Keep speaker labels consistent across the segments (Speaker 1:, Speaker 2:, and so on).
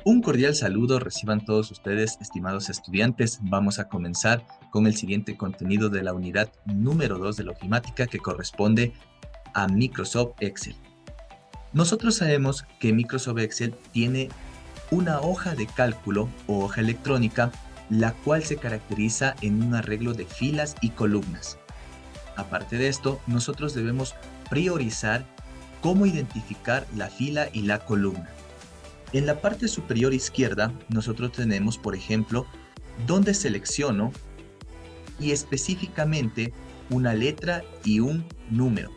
Speaker 1: Un cordial saludo reciban todos ustedes, estimados estudiantes. Vamos a comenzar con el siguiente contenido de la unidad número 2 de la ofimática que corresponde a Microsoft Excel. Nosotros sabemos que Microsoft Excel tiene una hoja de cálculo o hoja electrónica, la cual se caracteriza en un arreglo de filas y columnas. Aparte de esto, nosotros debemos priorizar cómo identificar la fila y la columna. En la parte superior izquierda, nosotros tenemos, por ejemplo, donde selecciono y específicamente una letra y un número.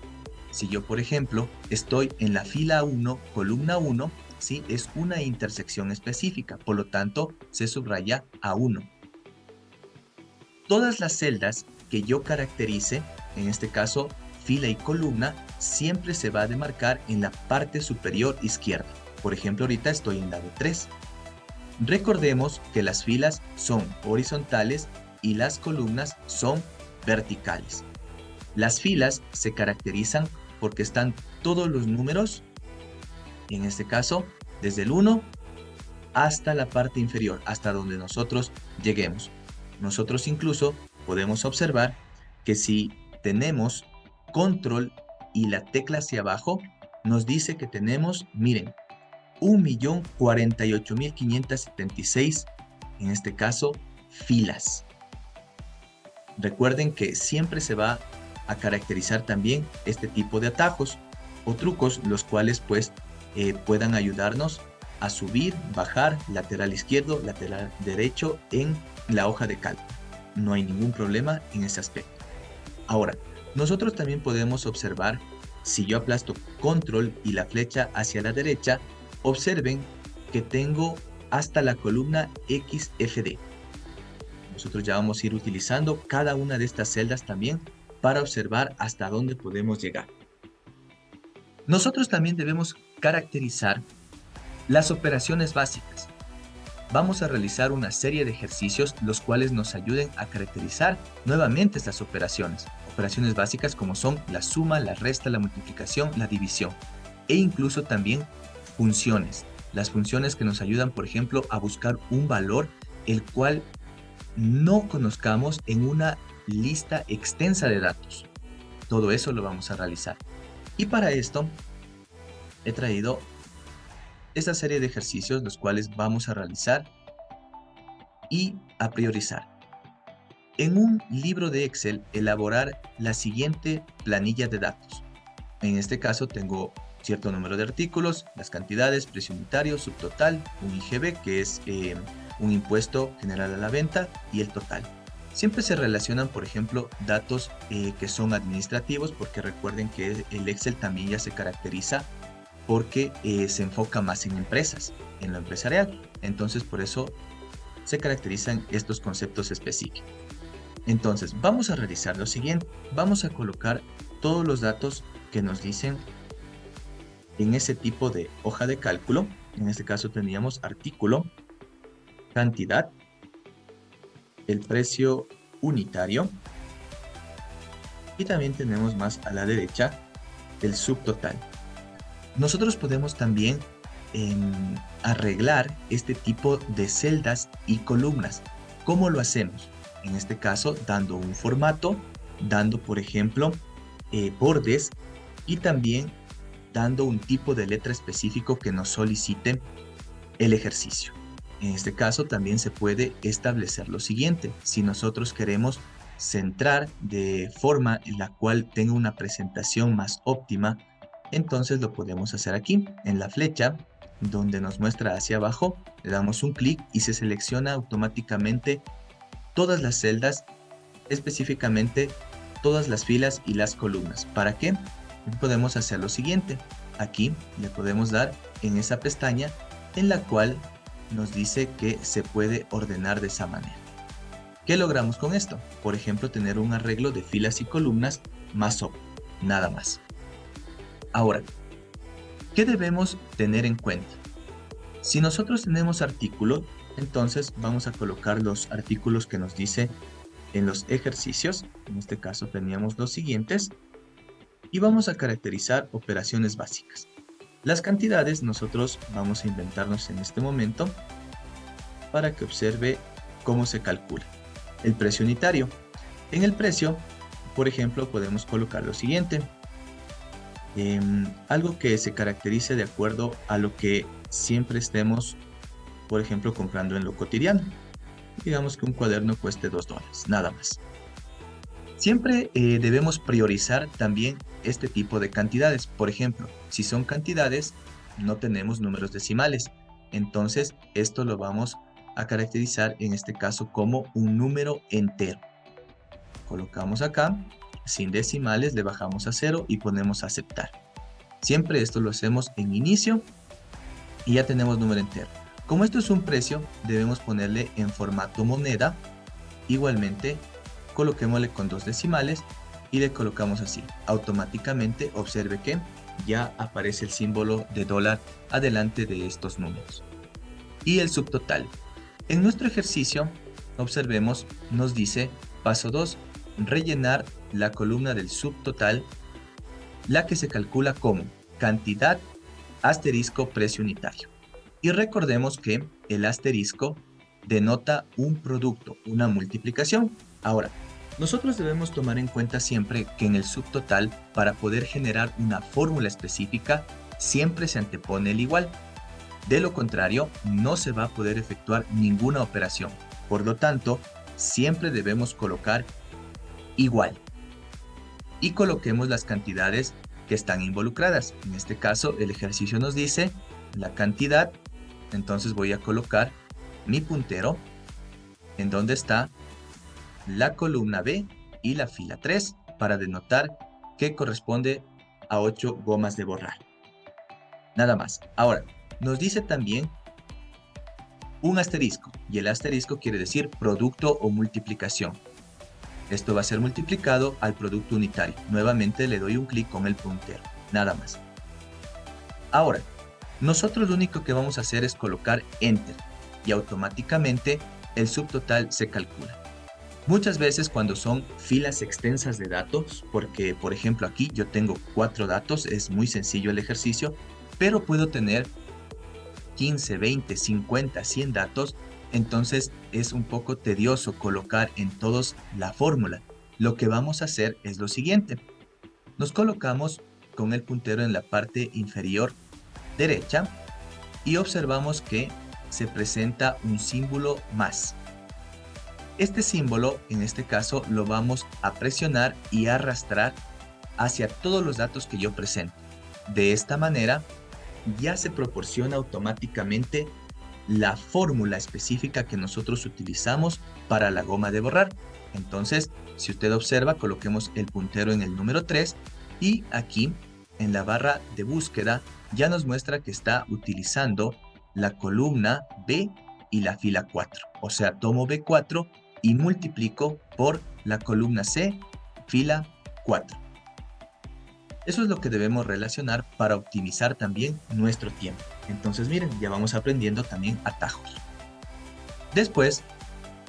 Speaker 1: Si yo, por ejemplo, estoy en la fila 1, columna 1, ¿sí? Es una intersección específica, por lo tanto, se subraya A1. Todas las celdas que yo caracterice, en este caso, fila y columna, siempre se va a demarcar en la parte superior izquierda. Por ejemplo, ahorita estoy en la de 3. Recordemos que las filas son horizontales y las columnas son verticales. Las filas se caracterizan porque están todos los números, en este caso, desde el 1 hasta la parte inferior, hasta donde nosotros lleguemos. Nosotros incluso podemos observar que si tenemos control y la tecla hacia abajo, nos dice que tenemos, miren, 1.048.576, en este caso, filas. Recuerden que siempre se va a caracterizar también este tipo de atajos o trucos, los cuales pues puedan ayudarnos a subir, bajar, lateral izquierdo, lateral derecho en la hoja de cálculo. No hay ningún problema en ese aspecto. Ahora, nosotros también podemos observar, si yo aplasto control y la flecha hacia la derecha, observen que tengo hasta la columna XFD. Nosotros ya vamos a ir utilizando cada una de estas celdas también para observar hasta dónde podemos llegar. Nosotros también debemos caracterizar las operaciones básicas. Vamos a realizar una serie de ejercicios los cuales nos ayuden a caracterizar nuevamente estas operaciones. Operaciones básicas como son la suma, la resta, la multiplicación, la división e incluso también funciones. Las funciones que nos ayudan, por ejemplo, a buscar un valor el cual no conozcamos en una lista extensa de datos. Todo eso lo vamos a realizar. Y para esto he traído esta serie de ejercicios los cuales vamos a realizar y a priorizar. En un libro de Excel, elaborar la siguiente planilla de datos. En este caso tengo cierto número de artículos, las cantidades, precio unitario, subtotal, un IGB, que es un impuesto general a la venta, y el total. Siempre se relacionan, por ejemplo, datos que son administrativos, porque recuerden que el Excel también ya se caracteriza porque se enfoca más en empresas, en lo empresarial. Entonces, por eso se caracterizan estos conceptos específicos. Entonces, vamos a realizar lo siguiente. Vamos a colocar todos los datos que nos dicen en ese tipo de hoja de cálculo. En este caso teníamos artículo, cantidad, el precio unitario y también tenemos más a la derecha el subtotal. Nosotros podemos también arreglar este tipo de celdas y columnas. ¿Cómo lo hacemos? En este caso, dando un formato, dando, por ejemplo, bordes y también dando un tipo de letra específico que nos solicite el ejercicio. En este caso, también se puede establecer lo siguiente. Si nosotros queremos centrar de forma en la cual tenga una presentación más óptima, entonces lo podemos hacer aquí, en la flecha, donde nos muestra hacia abajo, le damos un clic y se selecciona automáticamente todas las celdas, específicamente todas las filas y las columnas. ¿Para qué? Podemos hacer lo siguiente. Aquí le podemos dar en esa pestaña en la cual nos dice que se puede ordenar de esa manera. ¿Qué logramos con esto? Por ejemplo, tener un arreglo de filas y columnas más óptimo, nada más. Ahora, ¿qué debemos tener en cuenta? Si nosotros tenemos artículo, entonces vamos a colocar los artículos que nos dice en los ejercicios. En este caso teníamos los siguientes. Y vamos a caracterizar operaciones básicas. Las cantidades nosotros vamos a inventarnos en este momento para que observe cómo se calcula. El precio unitario. En el precio, por ejemplo, podemos colocar lo siguiente. Algo que se caracterice de acuerdo a lo que siempre estemos, por ejemplo, comprando en lo cotidiano. Digamos que un cuaderno cueste $2, nada más. Siempre debemos priorizar también este tipo de cantidades. Por ejemplo, si son cantidades, no tenemos números decimales. Entonces, esto lo vamos a caracterizar en este caso como un número entero. Colocamos acá, sin decimales, le bajamos a 0 y ponemos a aceptar. Siempre esto lo hacemos en inicio y ya tenemos número entero. Como esto es un precio, debemos ponerle en formato moneda. Igualmente, coloquémosle con 2 decimales y le colocamos así. Automáticamente observe que ya aparece el símbolo de dólar adelante de estos números. Y el subtotal. En nuestro ejercicio, observemos, nos dice, paso 2, rellenar la columna del subtotal, la que se calcula como cantidad asterisco precio unitario. Y recordemos que el asterisco denota un producto, una multiplicación. Ahora, nosotros debemos tomar en cuenta siempre que en el subtotal, para poder generar una fórmula específica, siempre se antepone el igual. De lo contrario, no se va a poder efectuar ninguna operación. Por lo tanto, siempre debemos colocar igual. Y coloquemos las cantidades que están involucradas. En este caso, el ejercicio nos dice la cantidad. Entonces voy a colocar mi puntero en donde está la columna B y la fila 3 para denotar que corresponde a 8 gomas de borrar. Nada más. Ahora, nos dice también un asterisco, y el asterisco quiere decir producto o multiplicación. Esto va a ser multiplicado al producto unitario. Nuevamente le doy un clic con el puntero, nada más. Ahora, nosotros lo único que vamos a hacer es colocar Enter y automáticamente el subtotal se calcula. Muchas veces cuando son filas extensas de datos, porque por ejemplo aquí yo tengo 4 datos, es muy sencillo el ejercicio, pero puedo tener 15, 20, 50, 100 datos, entonces es un poco tedioso colocar en todos la fórmula. Lo que vamos a hacer es lo siguiente. Nos colocamos con el puntero en la parte inferior derecha y observamos que se presenta un símbolo más. Este símbolo, en este caso, lo vamos a presionar y arrastrar hacia todos los datos que yo presento. De esta manera, ya se proporciona automáticamente la fórmula específica que nosotros utilizamos para la goma de borrar. Entonces, si usted observa, coloquemos el puntero en el número 3 y aquí en la barra de búsqueda ya nos muestra que está utilizando la columna B y la fila 4. O sea, tomo B4 y multiplico por la columna C, fila 4. Eso es lo que debemos relacionar para optimizar también nuestro tiempo. Entonces miren, ya vamos aprendiendo también atajos. Después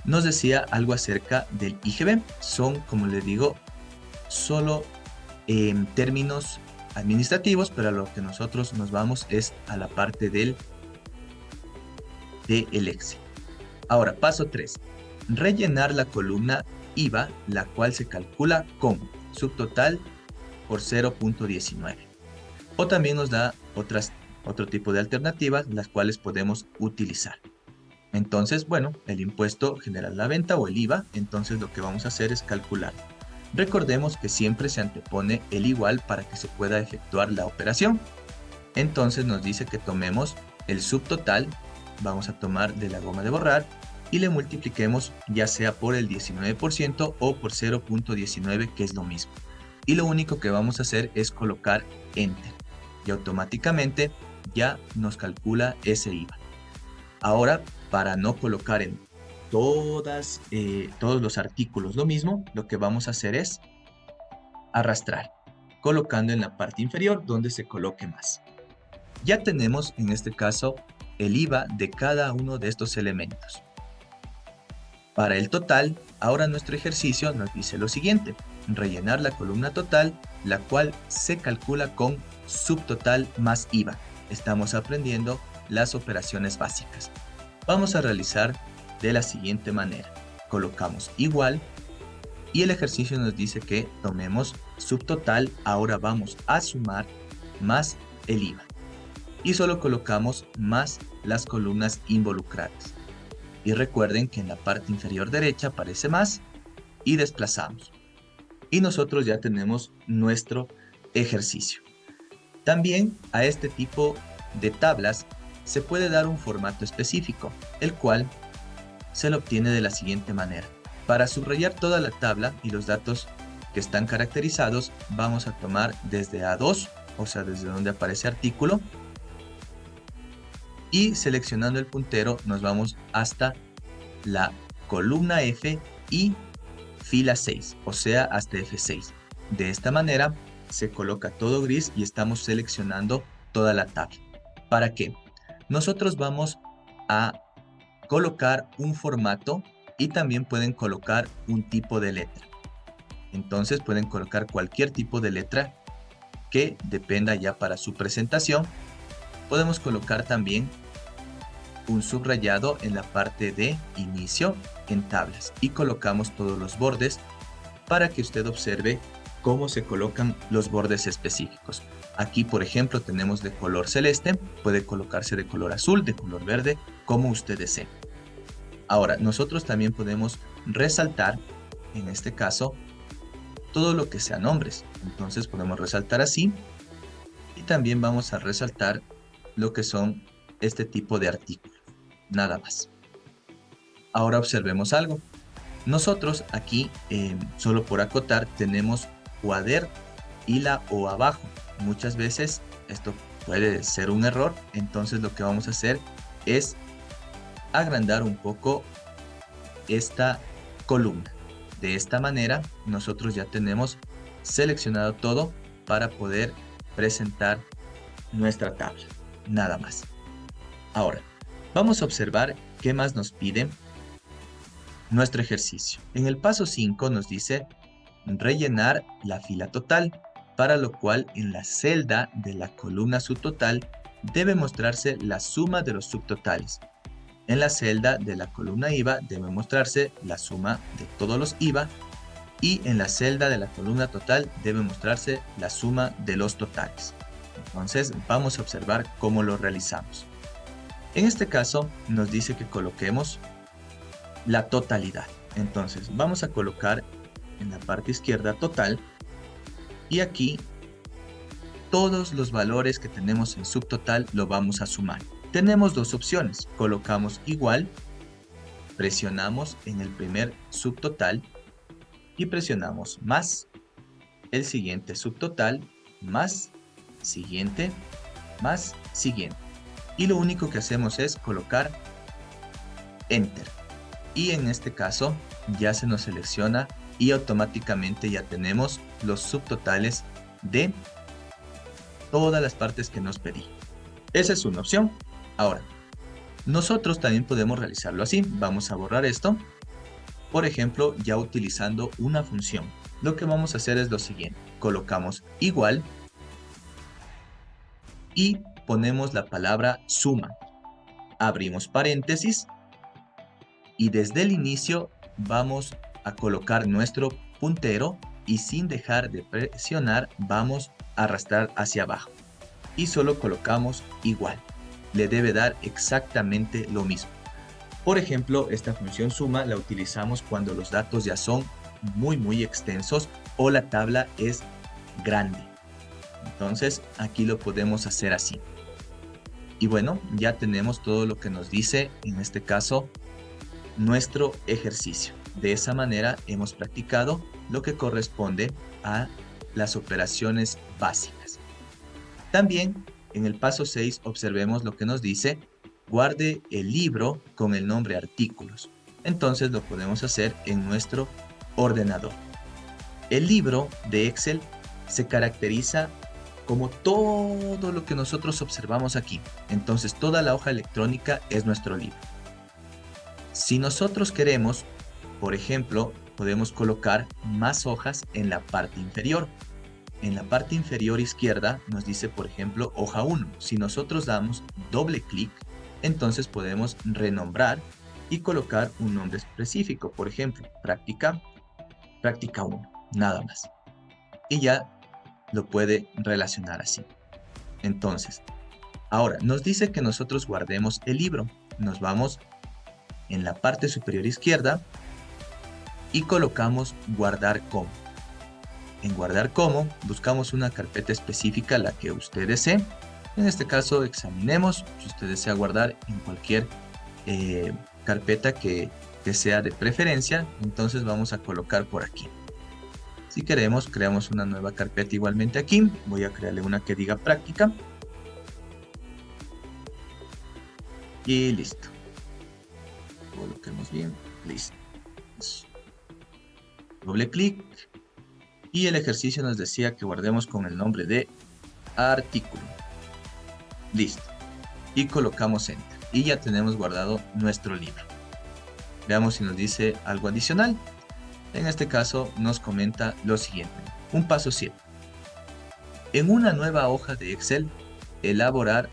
Speaker 1: nos decía algo acerca del IGB. Son, como les digo, solo términos administrativos, pero a lo que nosotros nos vamos es a la parte del Excel. Ahora, paso 3. Rellenar la columna IVA, la cual se calcula con subtotal por 0.19. O también nos da otro tipo de alternativas, las cuales podemos utilizar. Entonces, bueno, el impuesto general a la venta o el IVA, entonces lo que vamos a hacer es calcular. Recordemos que siempre se antepone el igual para que se pueda efectuar la operación. Entonces nos dice que tomemos el subtotal, vamos a tomar de la goma de borrar, y le multipliquemos ya sea por el 19% o por 0.19, que es lo mismo. Y lo único que vamos a hacer es colocar Enter. Y automáticamente ya nos calcula ese IVA. Ahora, para no colocar en todos los artículos lo mismo, lo que vamos a hacer es arrastrar, colocando en la parte inferior donde se coloque más. Ya tenemos en este caso el IVA de cada uno de estos elementos. Para el total, ahora nuestro ejercicio nos dice lo siguiente. rellenar la columna total, la cual se calcula con subtotal más IVA. Estamos aprendiendo las operaciones básicas. Vamos a realizar de la siguiente manera. Colocamos igual y el ejercicio nos dice que tomemos subtotal. Ahora vamos a sumar más el IVA. Y solo colocamos más las columnas involucradas. Y recuerden que en la parte inferior derecha aparece más y desplazamos. Y nosotros ya tenemos nuestro ejercicio. También a este tipo de tablas se puede dar un formato específico, el cual se lo obtiene de la siguiente manera. Para subrayar toda la tabla y los datos que están caracterizados, vamos a tomar desde A2, o sea, desde donde aparece artículo, y seleccionando el puntero nos vamos hasta la columna F y fila 6, o sea, hasta F6. De esta manera se coloca todo gris y estamos seleccionando toda la tabla. ¿Para qué? Nosotros vamos a colocar un formato y también pueden colocar un tipo de letra. Entonces pueden colocar cualquier tipo de letra que dependa ya para su presentación. Podemos colocar también un subrayado en la parte de inicio en tablas y colocamos todos los bordes para que usted observe cómo se colocan los bordes específicos. Aquí, por ejemplo, tenemos de color celeste, puede colocarse de color azul, de color verde, como usted desee. Ahora, nosotros también podemos resaltar, en este caso, todo lo que sean nombres. Entonces podemos resaltar así y también vamos a resaltar lo que son este tipo de artículos. Nada más. Ahora observemos algo. Nosotros aquí, solo por acotar, tenemos cuader y la O abajo. Muchas veces esto puede ser un error, entonces lo que vamos a hacer es agrandar un poco esta columna. De esta manera nosotros ya tenemos seleccionado todo para poder presentar nuestra tabla. Nada más. Ahora, vamos a observar qué más nos pide nuestro ejercicio. En el paso 5 nos dice rellenar la fila total, para lo cual en la celda de la columna subtotal debe mostrarse la suma de los subtotales. En la celda de la columna IVA debe mostrarse la suma de todos los IVA y en la celda de la columna total debe mostrarse la suma de los totales. Entonces vamos a observar cómo lo realizamos. En este caso nos dice que coloquemos la totalidad. Entonces vamos a colocar en la parte izquierda total y aquí todos los valores que tenemos en subtotal lo vamos a sumar. Tenemos dos opciones, colocamos igual, presionamos en el primer subtotal y presionamos más el siguiente subtotal, más siguiente, más siguiente. Y lo único que hacemos es colocar Enter. Y en este caso ya se nos selecciona y automáticamente ya tenemos los subtotales de todas las partes que nos pedí. Esa es una opción. Ahora, nosotros también podemos realizarlo así. Vamos a borrar esto. Por ejemplo, ya utilizando una función. Lo que vamos a hacer es lo siguiente. Colocamos igual y ponemos la palabra suma. Abrimos paréntesis y desde el inicio vamos a colocar nuestro puntero y sin dejar de presionar vamos a arrastrar hacia abajo. Y solo colocamos igual. Le debe dar exactamente lo mismo. Por ejemplo, esta función suma la utilizamos cuando los datos ya son muy extensos o la tabla es grande. Entonces aquí lo podemos hacer así. Y bueno, ya tenemos todo lo que nos dice, en este caso, nuestro ejercicio. De esa manera hemos practicado lo que corresponde a las operaciones básicas. También en el paso 6 observemos lo que nos dice, guarde el libro con el nombre artículos. Entonces lo podemos hacer en nuestro ordenador. El libro de Excel se caracteriza como todo lo que nosotros observamos aquí. Entonces toda la hoja electrónica es nuestro libro. Si nosotros queremos, por ejemplo, podemos colocar más hojas en la parte inferior. En la parte inferior izquierda nos dice, por ejemplo, hoja 1. Si nosotros damos doble clic, entonces podemos renombrar y colocar un nombre específico. Por ejemplo, práctica 1, nada más. Y ya lo puede relacionar así. Entonces, ahora nos dice que nosotros guardemos el libro. Nos vamos en la parte superior izquierda y colocamos guardar como. En guardar como, buscamos una carpeta específica, la que usted desee. En este caso, examinemos. Si usted desea guardar en cualquier carpeta que sea de preferencia, entonces vamos a colocar por aquí. Si queremos, creamos una nueva carpeta igualmente aquí. Voy a crearle una que diga práctica. Y listo. Coloquemos bien. Listo. Doble clic. Y el ejercicio nos decía que guardemos con el nombre de artículo. Listo. Y colocamos Enter. Y ya tenemos guardado nuestro libro. Veamos si nos dice algo adicional. En este caso nos comenta lo siguiente. Un paso 7. En una nueva hoja de Excel, elaborar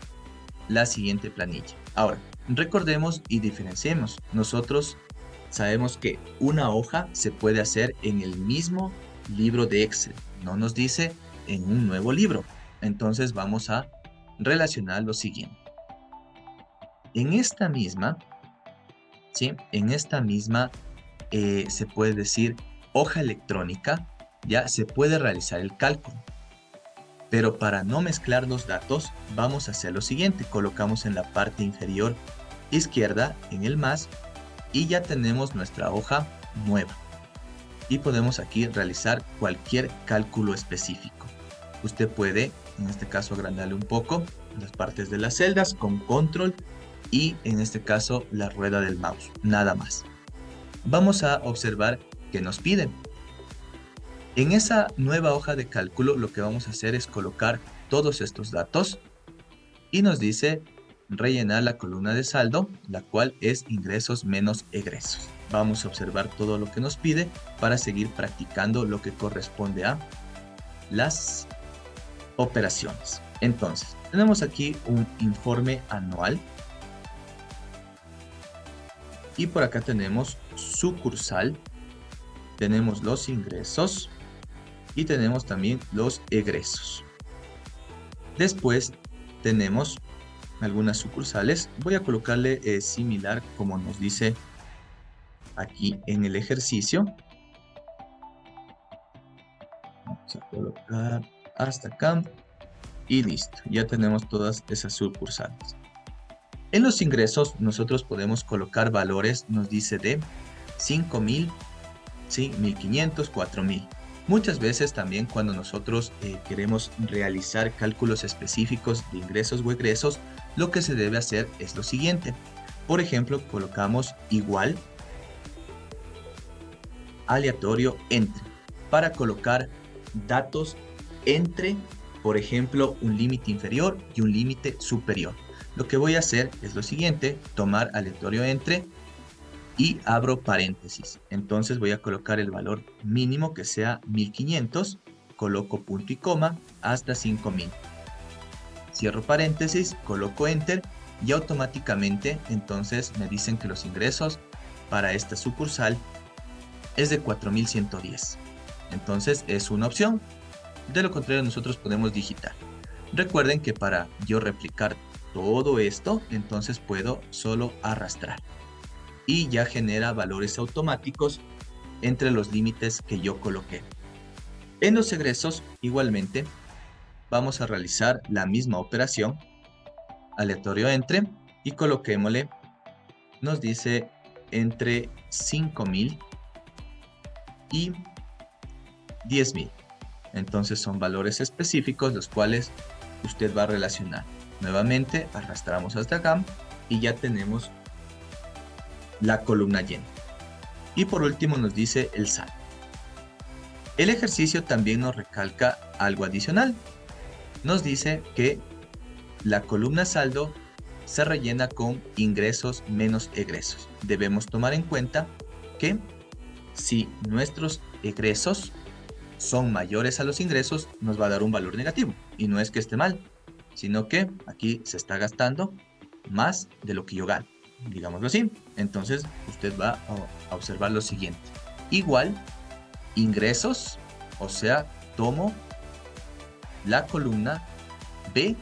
Speaker 1: la siguiente planilla. Ahora, recordemos y diferenciemos. Nosotros sabemos que una hoja se puede hacer en el mismo libro de Excel. No nos dice en un nuevo libro. Entonces vamos a relacionar lo siguiente. En esta misma, ¿sí? En esta misma se puede decir hoja electrónica, ya se puede realizar el cálculo. Pero para no mezclar los datos, vamos a hacer lo siguiente. Colocamos en la parte inferior izquierda, en el más, y ya tenemos nuestra hoja nueva. Y podemos aquí realizar cualquier cálculo específico. Usted puede, en este caso, agrandarle un poco las partes de las celdas con control y, en este caso, la rueda del mouse. Nada más. Vamos a observar qué nos piden. En esa nueva hoja de cálculo lo que vamos a hacer es colocar todos estos datos y nos dice rellenar la columna de saldo, la cual es ingresos menos egresos. Vamos a observar todo lo que nos pide para seguir practicando lo que corresponde a las operaciones. Entonces, tenemos aquí un informe anual y por acá tenemos sucursal, tenemos los ingresos y tenemos también los egresos. Después tenemos algunas sucursales. Voy a colocarle similar como nos dice aquí en el ejercicio. Vamos a colocar hasta acá y listo. Ya tenemos todas esas sucursales. En los ingresos nosotros podemos colocar valores, nos dice de 5.000, ¿sí? 1.500, 4.000. Muchas veces también cuando nosotros queremos realizar cálculos específicos de ingresos o egresos, lo que se debe hacer es lo siguiente. Por ejemplo, colocamos igual aleatorio entre para colocar datos entre, por ejemplo, un límite inferior y un límite superior. Lo que voy a hacer es lo siguiente, tomar aleatorio entre y abro paréntesis. Entonces voy a colocar el valor mínimo que sea 1.500, coloco punto y coma hasta 5.000. Cierro paréntesis, coloco enter y automáticamente entonces me dicen que los ingresos para esta sucursal es de 4.110. Entonces es una opción. De lo contrario nosotros podemos digitar. Recuerden que para yo replicar todo esto, entonces puedo solo arrastrar. Y ya genera valores automáticos entre los límites que yo coloqué. En los egresos, igualmente, vamos a realizar la misma operación, aleatorio entre, y coloquémosle, nos dice entre 5.000 y 10.000. Entonces son valores específicos los cuales usted va a relacionar. Nuevamente arrastramos hasta acá y ya tenemos la columna llena. Y por último nos dice el saldo. El ejercicio también nos recalca algo adicional. Nos dice que la columna saldo se rellena con ingresos menos egresos. Debemos tomar en cuenta que Si nuestros egresos son mayores a los ingresos, nos va a dar un valor negativo. Y no es que esté mal, sino que aquí se está gastando más de lo que yo gano, digámoslo así. Entonces, usted va a observar lo siguiente. Igual, ingresos, o sea, tomo la columna B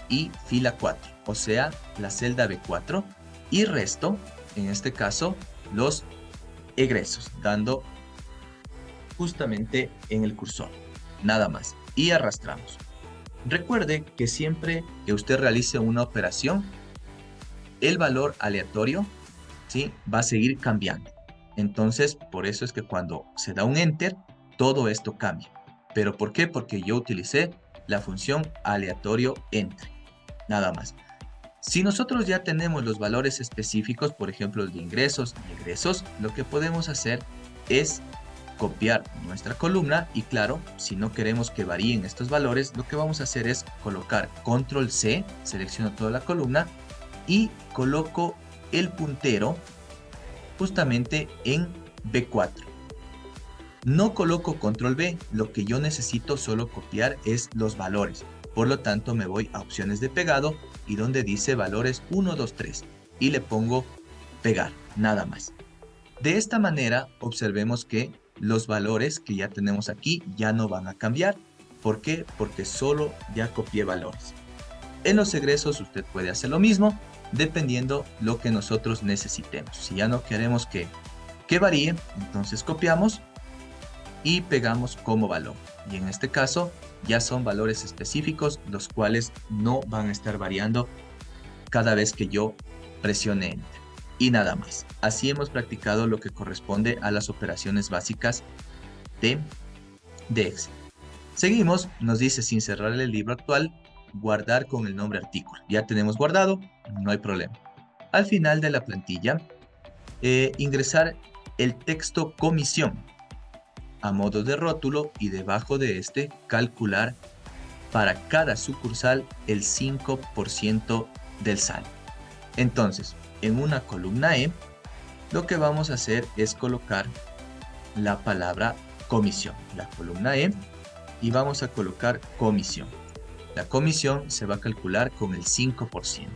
Speaker 1: y fila 4, o sea, la celda B4, y resto, en este caso, los egresos, dando justamente en el cursor, nada más, y arrastramos. Recuerde que siempre que usted realice una operación, el valor aleatorio, ¿sí?, va a seguir cambiando. Entonces, por eso es que cuando se da un Enter, todo esto cambia. ¿Pero por qué? Porque yo utilicé la función aleatorio entre, nada más. Si nosotros ya tenemos los valores específicos, por ejemplo, de ingresos y egresos, lo que podemos hacer es copiar nuestra columna y claro, si no queremos que varíen estos valores, lo que vamos a hacer es colocar Control C, selecciono toda la columna y coloco el puntero justamente en B4. No coloco Control B, lo que yo necesito solo copiar es los valores. Por lo tanto, me voy a opciones de pegado y donde dice valores 1, 2, 3 y le pongo pegar, nada más. De esta manera, observemos que los valores que ya tenemos aquí ya no van a cambiar. ¿Por qué? Porque solo ya copié valores. En los egresos usted puede hacer lo mismo, dependiendo lo que nosotros necesitemos. Si ya no queremos que varíe, entonces copiamos y pegamos como valor. Y en este caso ya son valores específicos, los cuales no van a estar variando cada vez que yo presione Enter. Y nada más. Así hemos practicado lo que corresponde a las operaciones básicas de Excel. Seguimos, nos dice sin cerrar el libro actual, guardar con el nombre artículo. Ya tenemos guardado, no hay problema. Al final de la plantilla, ingresar el texto comisión a modo de rótulo y debajo de este calcular para cada sucursal el 5% del saldo. Entonces, en una columna E, lo que vamos a hacer es colocar la palabra comisión, la columna E, y vamos a colocar comisión. La comisión se va a calcular con el 5%.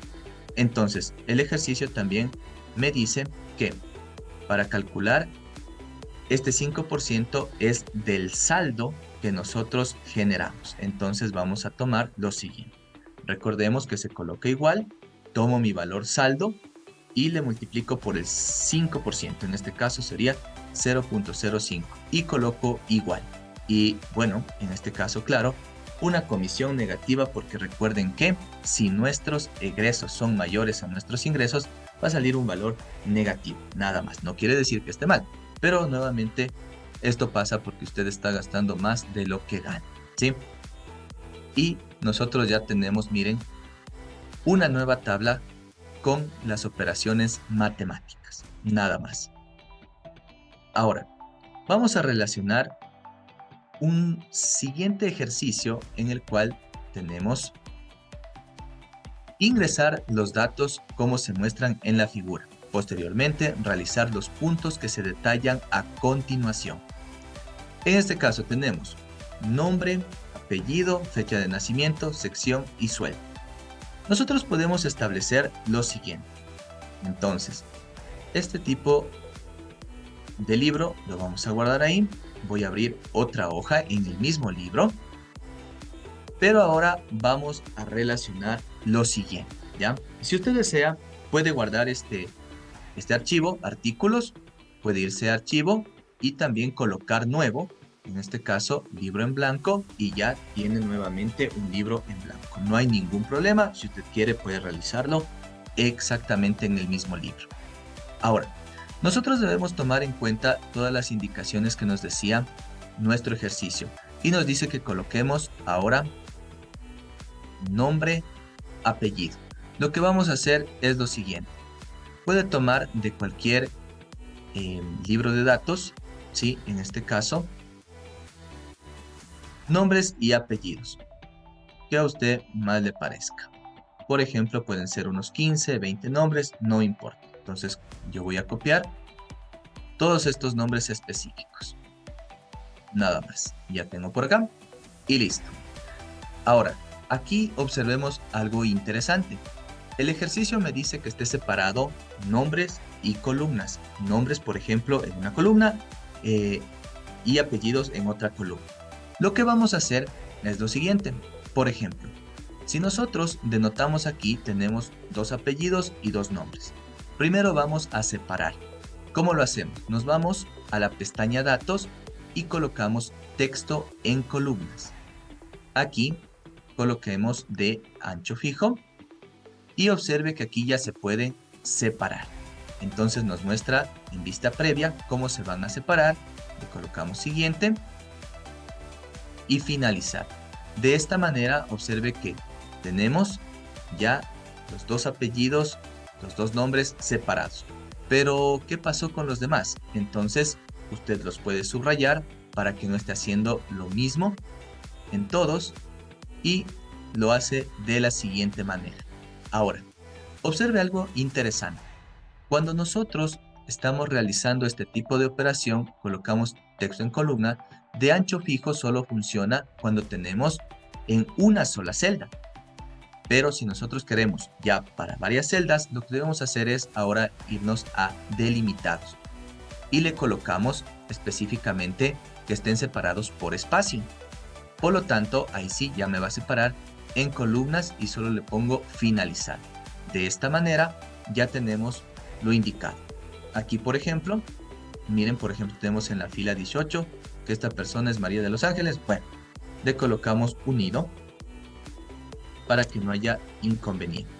Speaker 1: Entonces, el ejercicio también me dice que para calcular este 5% es del saldo que nosotros generamos. Entonces vamos a tomar lo siguiente. Recordemos que se coloca igual, tomo mi valor saldo y le multiplico por el 5%. En este caso sería 0.05 y coloco igual. Y bueno, en este caso, claro, una comisión negativa porque recuerden que si nuestros egresos son mayores a nuestros ingresos, va a salir un valor negativo, nada más. No quiere decir que esté mal, pero nuevamente esto pasa porque usted está gastando más de lo que gana, ¿sí? Y nosotros ya tenemos, miren, una nueva tabla con las operaciones matemáticas, nada más. Ahora, vamos a relacionar un siguiente ejercicio en el cual tenemos ingresar los datos como se muestran en la figura. Posteriormente, realizar los puntos que se detallan a continuación. En este caso tenemos nombre, apellido, fecha de nacimiento, sección y sueldo. Nosotros podemos establecer lo siguiente. Entonces, este tipo de libro lo vamos a guardar ahí. Voy a abrir otra hoja en el mismo libro. Pero ahora vamos a relacionar lo siguiente, ¿ya? Si usted desea, puede guardar este archivo, artículos, puede irse a archivo y también colocar nuevo, en este caso, libro en blanco, y ya tiene nuevamente un libro en blanco. No hay ningún problema, si usted quiere puede realizarlo exactamente en el mismo libro. Ahora, nosotros debemos tomar en cuenta todas las indicaciones que nos decía nuestro ejercicio y nos dice que coloquemos ahora nombre, apellido. Lo que vamos a hacer es lo siguiente. Puede tomar de cualquier libro de datos, ¿sí? En este caso, nombres y apellidos, que a usted más le parezca. Por ejemplo, pueden ser unos 15, 20 nombres, no importa. Entonces, yo voy a copiar todos estos nombres específicos. Nada más. Ya tengo por acá y listo. Ahora, aquí observemos algo interesante. El ejercicio me dice que esté separado nombres y columnas. Nombres, por ejemplo, en una columna y apellidos en otra columna. Lo que vamos a hacer es lo siguiente. Por ejemplo, si nosotros denotamos aquí, tenemos 2 apellidos y 2 nombres. Primero vamos a separar. ¿Cómo lo hacemos? Nos vamos a la pestaña Datos y colocamos texto en columnas. Aquí coloquemos de ancho fijo y observe que aquí ya se puede separar. Entonces nos muestra en vista previa cómo se van a separar. Le colocamos siguiente y finalizar. De esta manera observe que tenemos ya los 2 apellidos, los 2 nombres separados. Pero ¿qué pasó con los demás? Entonces usted los puede subrayar para que no esté haciendo lo mismo en todos y lo hace de la siguiente manera. Ahora, observe algo interesante. Cuando nosotros estamos realizando este tipo de operación, colocamos texto en columna, de ancho fijo solo funciona cuando tenemos en una sola celda. Pero si nosotros queremos ya para varias celdas, lo que debemos hacer es ahora irnos a delimitados. Y le colocamos específicamente que estén separados por espacio. Por lo tanto, ahí sí ya me va a separar en columnas y solo le pongo finalizar. De esta manera ya tenemos lo indicado. Aquí, por ejemplo, miren, por ejemplo, tenemos en la fila 18 que esta persona es María de los Ángeles. Bueno, le colocamos unido para que no haya inconveniente.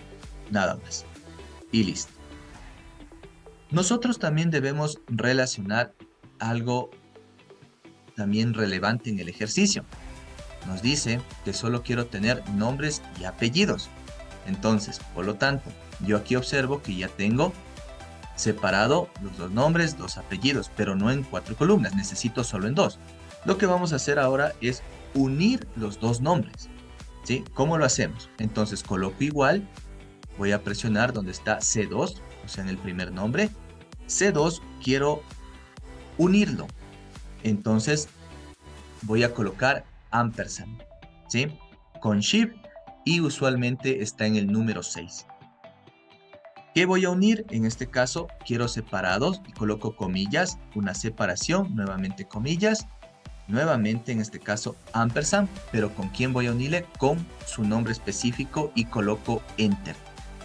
Speaker 1: Nada más. Y listo. Nosotros también debemos relacionar algo también relevante en el ejercicio. Nos dice que solo quiero tener nombres y apellidos. Entonces, por lo tanto, yo aquí observo que ya tengo separado los 2 nombres, 2 apellidos, pero no en 4 columnas, necesito solo en 2. Lo que vamos a hacer ahora es unir los 2 nombres. ¿Sí? ¿Cómo lo hacemos? Entonces coloco igual, voy a presionar donde está C2, o sea en el primer nombre. C2 quiero unirlo. Entonces voy a colocar ampersand, ¿sí? Con Shift y usualmente está en el número 6. ¿Qué voy a unir? En este caso quiero separados y coloco comillas, una separación, nuevamente comillas, nuevamente en este caso ampersand, pero ¿con quién voy a unirle? Con su nombre específico y coloco enter.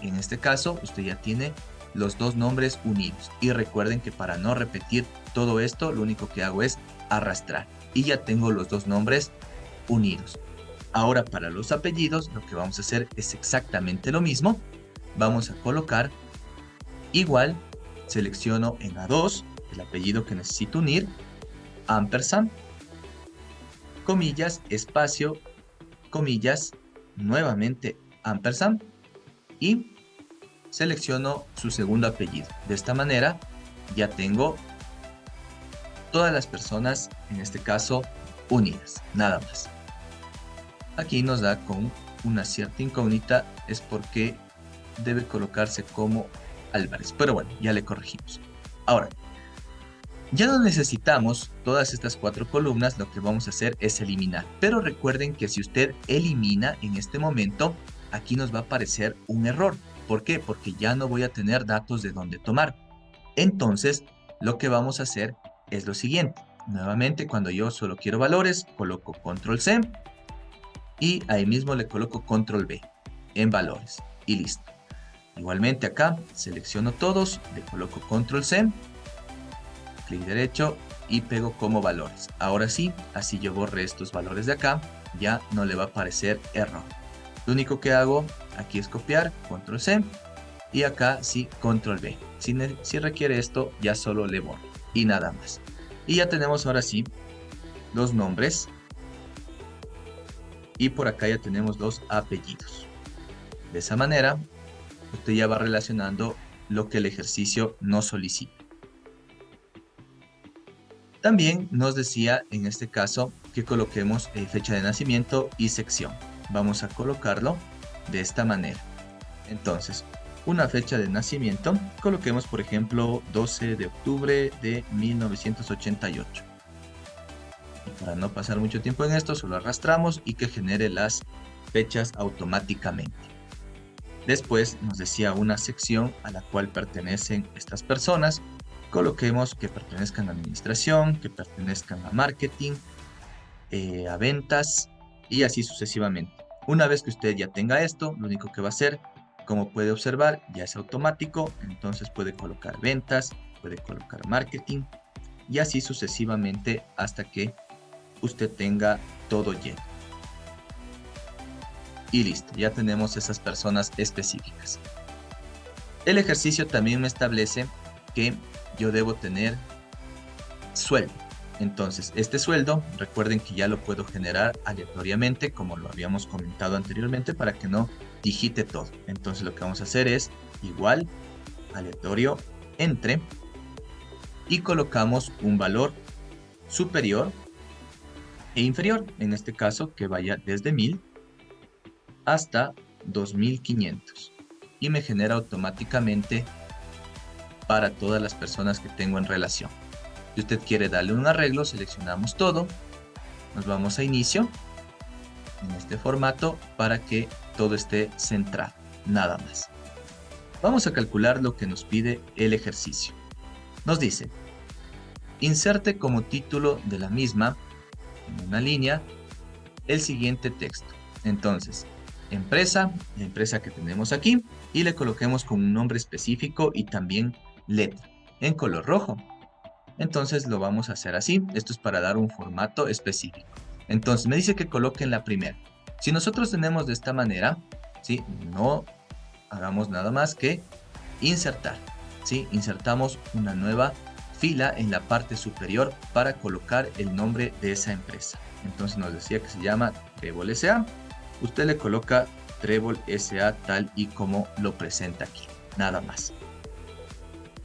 Speaker 1: En este caso usted ya tiene los 2 nombres unidos y recuerden que para no repetir todo esto lo único que hago es arrastrar y ya tengo los 2 nombres unidos. Ahora para los apellidos lo que vamos a hacer es exactamente lo mismo. Vamos a colocar igual, selecciono en A2 el apellido que necesito unir, ampersand, comillas, espacio, comillas, nuevamente ampersand y selecciono su segundo apellido. De esta manera ya tengo todas las personas, en este caso, unidas, nada más. Aquí nos da con una cierta incógnita, es porque debe colocarse como Álvarez, pero bueno, ya le corregimos. Ahora, ya no necesitamos todas estas 4 columnas, lo que vamos a hacer es eliminar. Pero recuerden que si usted elimina en este momento, aquí nos va a aparecer un error. ¿Por qué? Porque ya no voy a tener datos de dónde tomar. Entonces, lo que vamos a hacer es lo siguiente. Nuevamente, cuando yo solo quiero valores, coloco Control C y ahí mismo le coloco Control V en valores y listo. Igualmente acá selecciono todos, le coloco Control C, clic derecho y pego como valores. Ahora sí, así yo borré estos valores de acá, ya no le va a aparecer error. Lo único que hago aquí es copiar, Control C y acá sí Control V. Si requiere esto, ya solo le borro y nada más. Y ya tenemos ahora sí los nombres y por acá ya tenemos los apellidos. De esa manera, usted ya va relacionando lo que el ejercicio nos solicita. También nos decía en este caso que coloquemos fecha de nacimiento y sección. Vamos a colocarlo de esta manera. Entonces, una fecha de nacimiento. Coloquemos, por ejemplo, 12 de octubre de 1988. Y para no pasar mucho tiempo en esto, solo arrastramos y que genere las fechas automáticamente. Después nos decía una sección a la cual pertenecen estas personas. Coloquemos que pertenezcan a administración, que pertenezcan a marketing, a ventas y así sucesivamente. Una vez que usted ya tenga esto, lo único que va a hacer, como puede observar, ya es automático. Entonces puede colocar ventas, puede colocar marketing y así sucesivamente hasta que usted tenga todo lleno. Y listo, ya tenemos esas personas específicas. El ejercicio también me establece que yo debo tener sueldo. Entonces, este sueldo, recuerden que ya lo puedo generar aleatoriamente, como lo habíamos comentado anteriormente, para que no digite todo. Entonces, lo que vamos a hacer es igual, aleatorio, entre, y colocamos un valor superior e inferior. En este caso, que vaya desde 1000 hasta 2500 y me genera automáticamente para todas las personas que tengo en relación. Si usted quiere darle un arreglo, seleccionamos todo, nos vamos a inicio en este formato para que todo esté centrado, nada más. Vamos a calcular lo que nos pide el ejercicio. Nos dice, inserte como título de la misma, en una línea, el siguiente texto. Entonces, empresa, la empresa que tenemos aquí, y le coloquemos con un nombre específico y también letra, en color rojo. Entonces lo vamos a hacer así. Esto es para dar un formato específico. Entonces me dice que coloque en la primera. Si nosotros tenemos de esta manera, ¿sí? No hagamos nada más que insertar, ¿sí? Insertamos una nueva fila en la parte superior para colocar el nombre de esa empresa. Entonces nos decía que se llama Trébol S.A. Usted le coloca Trébol S.A. tal y como lo presenta aquí, nada más.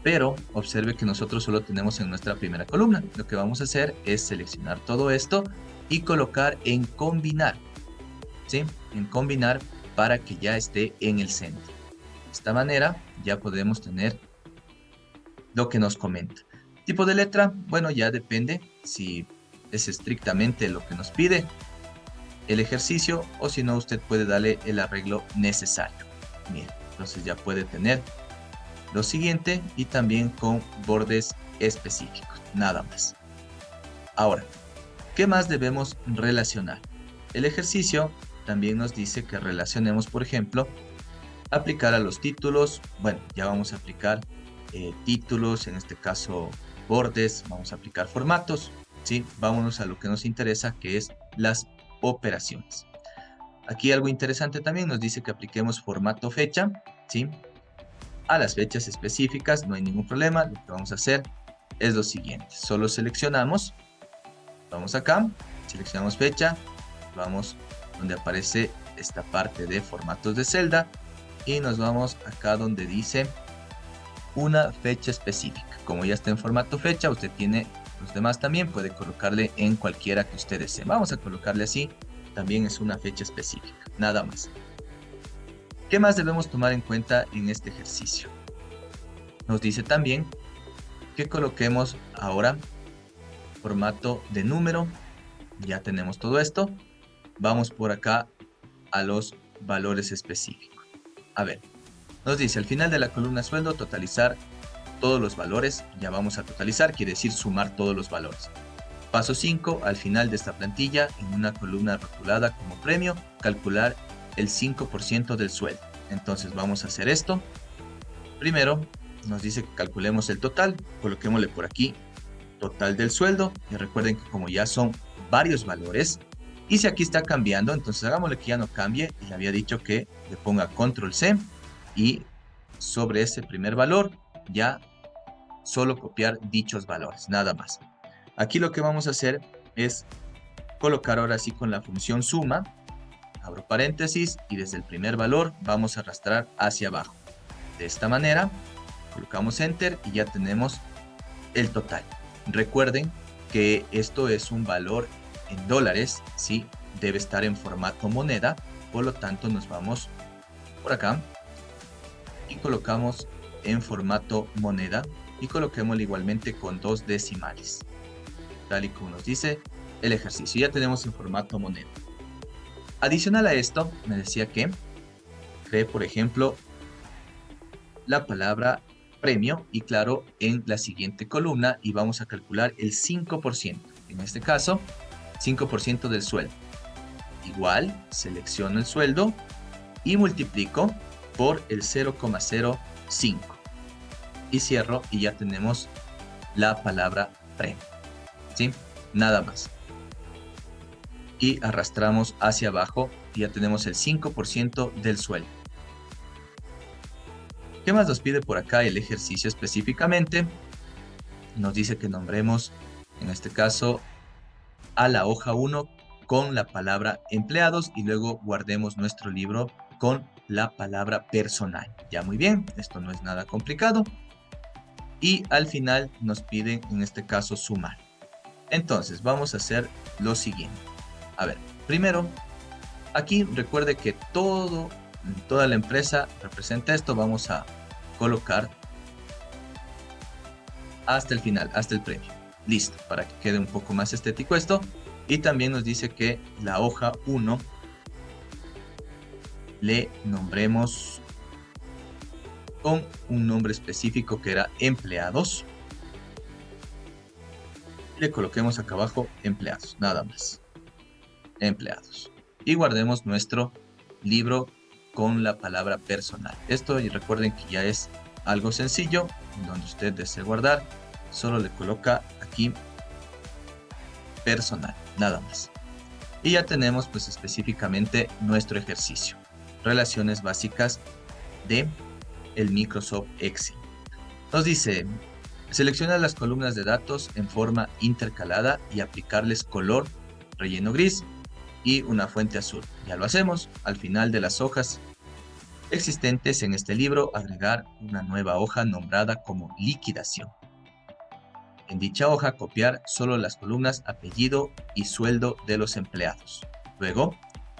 Speaker 1: Pero observe que nosotros solo tenemos en nuestra primera columna. Lo que vamos a hacer es seleccionar todo esto y colocar en combinar, ¿sí? En combinar para que ya esté en el centro. De esta manera ya podemos tener lo que nos comenta. Tipo de letra, bueno, ya depende si es estrictamente lo que nos pide el ejercicio o si no, usted puede darle el arreglo necesario. Bien, entonces ya puede tener lo siguiente y también con bordes específicos, nada más. Ahora, ¿qué más debemos relacionar? El ejercicio también nos dice que relacionemos, por ejemplo, aplicar a los títulos. Bueno, ya vamos a aplicar títulos, en este caso bordes, vamos a aplicar formatos, ¿sí? Vámonos a lo que nos interesa, que es las operaciones. Aquí algo interesante también nos dice que apliquemos formato fecha, ¿sí? A las fechas específicas, no hay ningún problema. Lo que vamos a hacer es lo siguiente. Solo seleccionamos, vamos acá, seleccionamos fecha, vamos donde aparece esta parte de formatos de celda y nos vamos acá donde dice una fecha específica. Como ya está en formato fecha, usted tiene los demás también, puede colocarle en cualquiera que usted desee. Vamos a colocarle así, también es una fecha específica, nada más. ¿Qué más debemos tomar en cuenta en este ejercicio? Nos dice también que coloquemos ahora formato de número. Ya tenemos todo esto. Vamos por acá a los valores específicos. A ver, nos dice al final de la columna sueldo totalizar todos los valores. Ya vamos a totalizar, quiere decir sumar todos los valores. Paso 5, al final de esta plantilla, en una columna rotulada como premio, calcular el 5% del sueldo. Entonces vamos a hacer esto. Primero nos dice que calculemos el total, coloquémosle por aquí total del sueldo y recuerden que como ya son varios valores y si aquí está cambiando, entonces hagámosle que ya no cambie y le había dicho que le ponga control C y sobre ese primer valor ya solo copiar dichos valores, nada más. Aquí lo que vamos a hacer es colocar ahora sí con la función suma, abro paréntesis y desde el primer valor vamos a arrastrar hacia abajo. De esta manera colocamos enter y ya tenemos el total. Recuerden que esto es un valor en dólares, ¿sí? Debe estar en formato moneda, por lo tanto nos vamos por acá y colocamos en formato moneda y coloquémoslo igualmente con 2 decimales, tal y como nos dice el ejercicio. Ya tenemos en formato moneda. Adicional a esto, me decía que cree, por ejemplo, la palabra premio y claro, en la siguiente columna y vamos a calcular el 5%. En este caso, 5% del sueldo. Igual, selecciono el sueldo y multiplico por el 0,05. Y cierro y ya tenemos la palabra premio. ¿Sí? Nada más. Y arrastramos hacia abajo y ya tenemos el 5% del sueldo. ¿Qué más nos pide por acá el ejercicio específicamente? Nos dice que nombremos, en este caso, a la hoja 1 con la palabra empleados y luego guardemos nuestro libro con la palabra personal. Ya muy bien, esto no es nada complicado. Y al final nos piden, en este caso, sumar. Entonces, vamos a hacer lo siguiente. A ver, primero, aquí recuerde que toda la empresa representa esto. Vamos a colocar hasta el final, hasta el premio. Listo, para que quede un poco más estético esto. Y también nos dice que la hoja 1 le nombremos con un nombre específico que era empleados. Le coloquemos acá abajo empleados, nada más. Empleados. Y guardemos nuestro libro con la palabra personal. Esto, y recuerden que ya es algo sencillo, donde usted desea guardar, solo le coloca aquí personal, nada más. Y ya tenemos pues específicamente nuestro ejercicio. Relaciones básicas de el Microsoft Excel. Nos dice, selecciona las columnas de datos en forma intercalada y aplicarles color, relleno gris y una fuente azul. Ya lo hacemos. Al final de las hojas existentes en este libro, agregar una nueva hoja nombrada como liquidación. En dicha hoja, copiar solo las columnas apellido y sueldo de los empleados. Luego,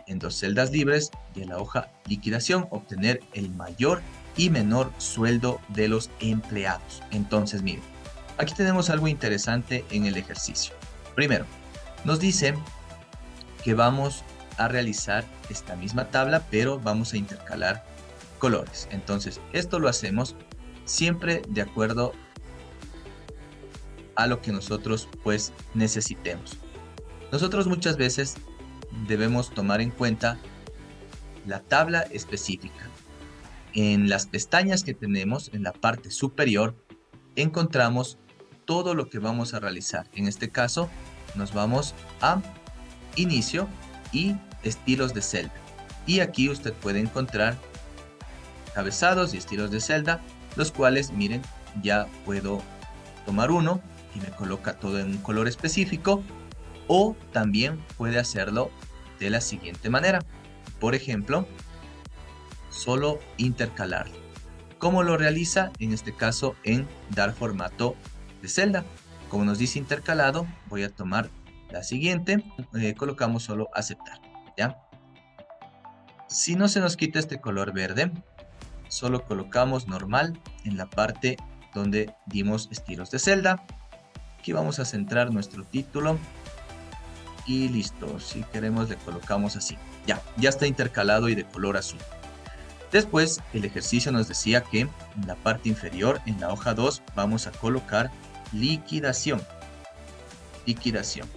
Speaker 1: en 2 celdas libres de la hoja liquidación, obtener el mayor y menor sueldo de los empleados. Entonces, miren, aquí tenemos algo interesante en el ejercicio. Primero, nos dice que vamos a realizar esta misma tabla, pero vamos a intercalar colores. Entonces, esto lo hacemos siempre de acuerdo a lo que nosotros pues necesitemos. Nosotros muchas veces debemos tomar en cuenta la tabla específica. En las pestañas que tenemos en la parte superior encontramos todo lo que vamos a realizar. En este caso nos vamos a inicio y estilos de celda. Y aquí usted puede encontrar cabezados y estilos de celda, los cuales miren, ya puedo tomar uno y me coloca todo en un color específico, o también puede hacerlo de la siguiente manera. Por ejemplo, solo intercalarlo. ¿Cómo lo realiza? En este caso en dar formato de celda. Como nos dice intercalado, voy a tomar la siguiente, colocamos solo aceptar, ¿ya? Si no se nos quita este color verde, solo colocamos normal en la parte donde dimos estilos de celda. Aquí vamos a centrar nuestro título y listo. Si queremos le colocamos así. Ya está intercalado y de color azul. Después el ejercicio nos decía que en la parte inferior, en la hoja 2, vamos a colocar liquidación. Liquidación.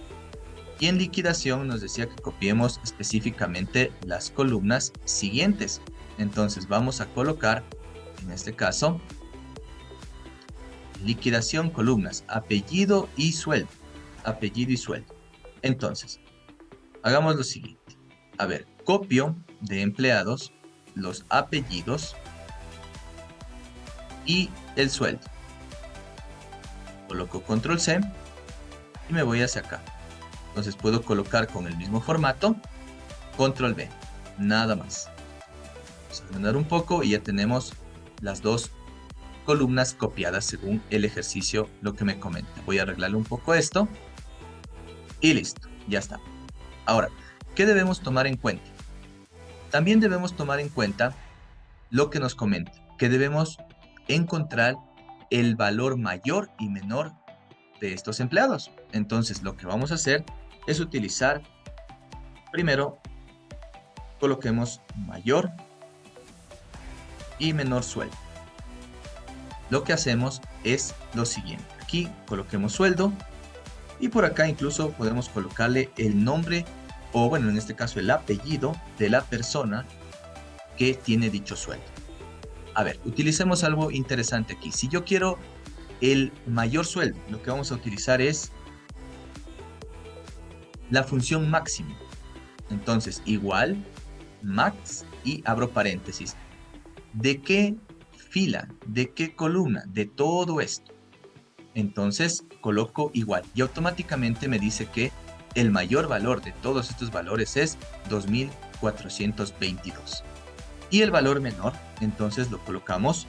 Speaker 1: Y en liquidación nos decía que copiemos específicamente las columnas siguientes. Entonces vamos a colocar, en este caso, liquidación columnas, apellido y sueldo. Apellido y sueldo. Entonces, hagamos lo siguiente. A ver, copio de empleados los apellidos y el sueldo. Coloco control C y me voy hacia acá. Entonces puedo colocar con el mismo formato, control V, nada más. Vamos a agrandar un poco y ya tenemos las dos columnas copiadas según el ejercicio, lo que me comenta. Voy a arreglarle un poco esto y listo, ya está. Ahora, ¿qué debemos tomar en cuenta? También debemos tomar en cuenta lo que nos comenta. que debemos encontrar el valor mayor y menor de estos empleados. Entonces, lo que vamos a hacer es utilizar, primero, coloquemos mayor y menor sueldo. Lo que hacemos es lo siguiente. Aquí coloquemos sueldo y por acá incluso podemos colocarle el nombre o, bueno, en este caso el apellido de la persona que tiene dicho sueldo. A ver, utilicemos algo interesante aquí. Si yo quiero el mayor sueldo, lo que vamos a utilizar es la función máximo. Entonces, igual, max, y abro paréntesis. ¿De qué fila? ¿De qué columna? De todo esto. Entonces, coloco igual. Y automáticamente me dice que el mayor valor de todos estos valores es 2422. Y el valor menor, entonces lo colocamos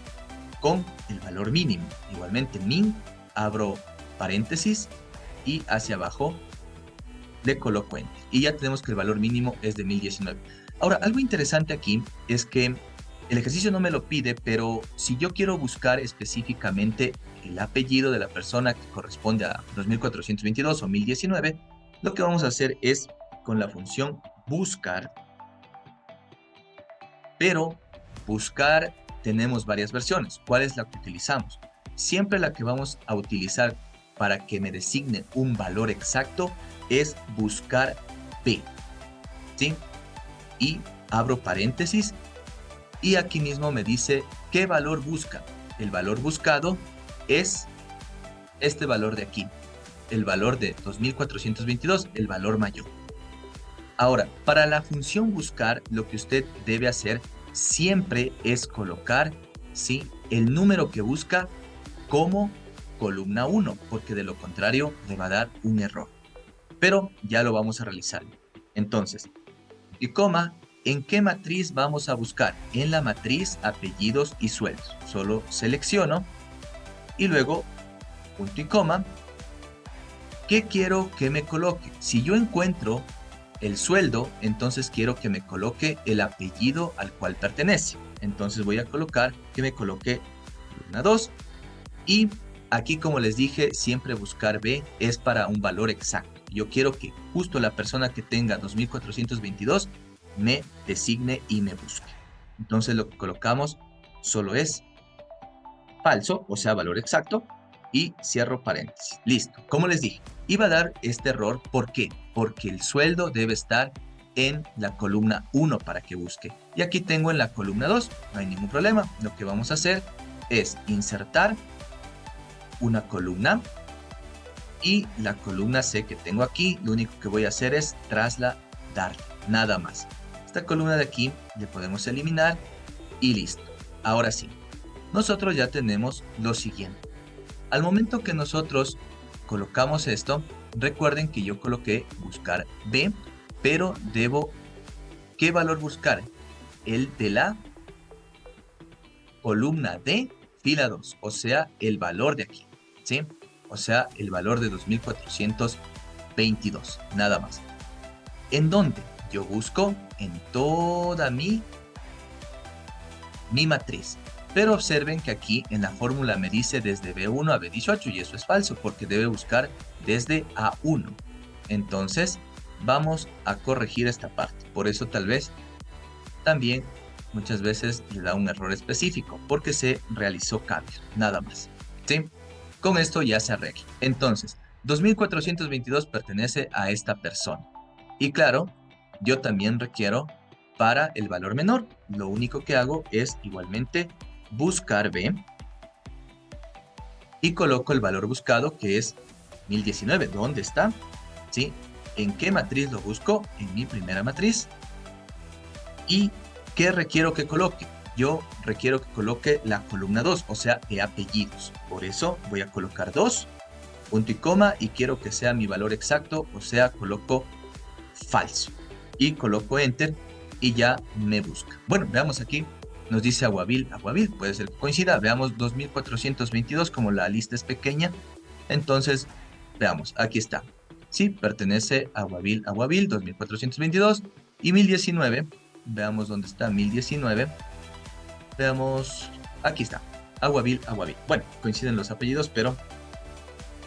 Speaker 1: con el valor mínimo. Igualmente, min, abro paréntesis y hacia abajo le coloco enter. Y ya tenemos que el valor mínimo es de 1019. Ahora, algo interesante aquí es que el ejercicio no me lo pide, pero si yo quiero buscar específicamente el apellido de la persona que corresponde a 2422 o 1019, lo que vamos a hacer es con la función buscar. Pero buscar tenemos varias versiones. ¿Cuál es la que utilizamos? Siempre la que vamos a utilizar para que me designe un valor exacto es buscar P. ¿Sí? Y abro paréntesis y aquí mismo me dice qué valor busca. El valor buscado es este valor de aquí. El valor de 2422, el valor mayor. Ahora, para la función buscar, lo que usted debe hacer siempre es colocar, ¿sí?, el número que busca como columna 1, porque de lo contrario le va a dar un error. Pero ya lo vamos a realizar. Entonces, y coma, ¿en qué matriz vamos a buscar? En la matriz apellidos y sueldos. Solo selecciono y luego punto y coma. ¿Qué quiero que me coloque? Si yo encuentro el sueldo, entonces quiero que me coloque el apellido al cual pertenece. Entonces voy a colocar que me coloque columna 2. Y aquí, como les dije, siempre buscar B es para un valor exacto. Yo quiero que justo la persona que tenga 2422 me designe y me busque. Entonces lo que colocamos solo es falso, o sea, valor exacto, y cierro paréntesis. Listo. Como les dije, iba a dar este error. ¿Por qué? Porque el sueldo debe estar en la columna 1 para que busque. Y aquí tengo en la columna 2. No hay ningún problema. Lo que vamos a hacer es insertar una columna y la columna C que tengo aquí, lo único que voy a hacer es trasladarla, nada más. Esta columna de aquí le podemos eliminar y listo. Ahora sí, nosotros ya tenemos lo siguiente. Al momento que nosotros colocamos esto, recuerden que yo coloqué buscar B, pero debo, ¿qué valor buscar? El de la columna D, fila 2, o sea, el valor de aquí, ¿sí? O sea, el valor de 2422, nada más. ¿En dónde? Yo busco en toda mi matriz. Pero observen que aquí en la fórmula me dice desde B1 a B18 y eso es falso porque debe buscar desde A1. Entonces vamos a corregir esta parte. Por eso tal vez también muchas veces le da un error específico porque se realizó cambio, nada más. ¿Sí? Con esto ya se arregla. Entonces, 2422 pertenece a esta persona. Y claro, yo también requiero para el valor menor. Lo único que hago es igualmente buscar B y coloco el valor buscado que es 1019. ¿Dónde está? ¿Sí? ¿En qué matriz lo busco? En mi primera matriz. ¿Y qué requiero que coloque? Yo requiero que coloque la columna 2, o sea, de apellidos. Por eso voy a colocar 2, punto y coma, y quiero que sea mi valor exacto, o sea, coloco falso. Y coloco enter y ya me busca. Bueno, veamos aquí. Nos dice Aguavil, puede ser que coincida. Veamos 2422, como la lista es pequeña. Entonces, veamos, aquí está. Sí, pertenece a Aguavil, 2422 y 1019. Veamos dónde está 1019. Veamos Aquí está, Aguavil, Aguavil. Bueno, coinciden los apellidos, pero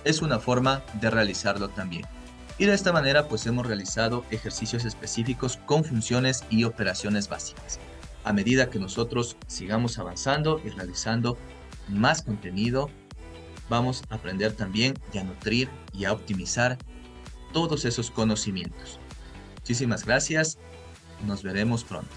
Speaker 1: es una forma de realizarlo también. Y de esta manera pues hemos realizado ejercicios específicos con funciones y operaciones básicas. A medida que nosotros sigamos avanzando y realizando más contenido, vamos a aprender también y a nutrir y a optimizar todos esos conocimientos. Muchísimas gracias. Nos veremos pronto.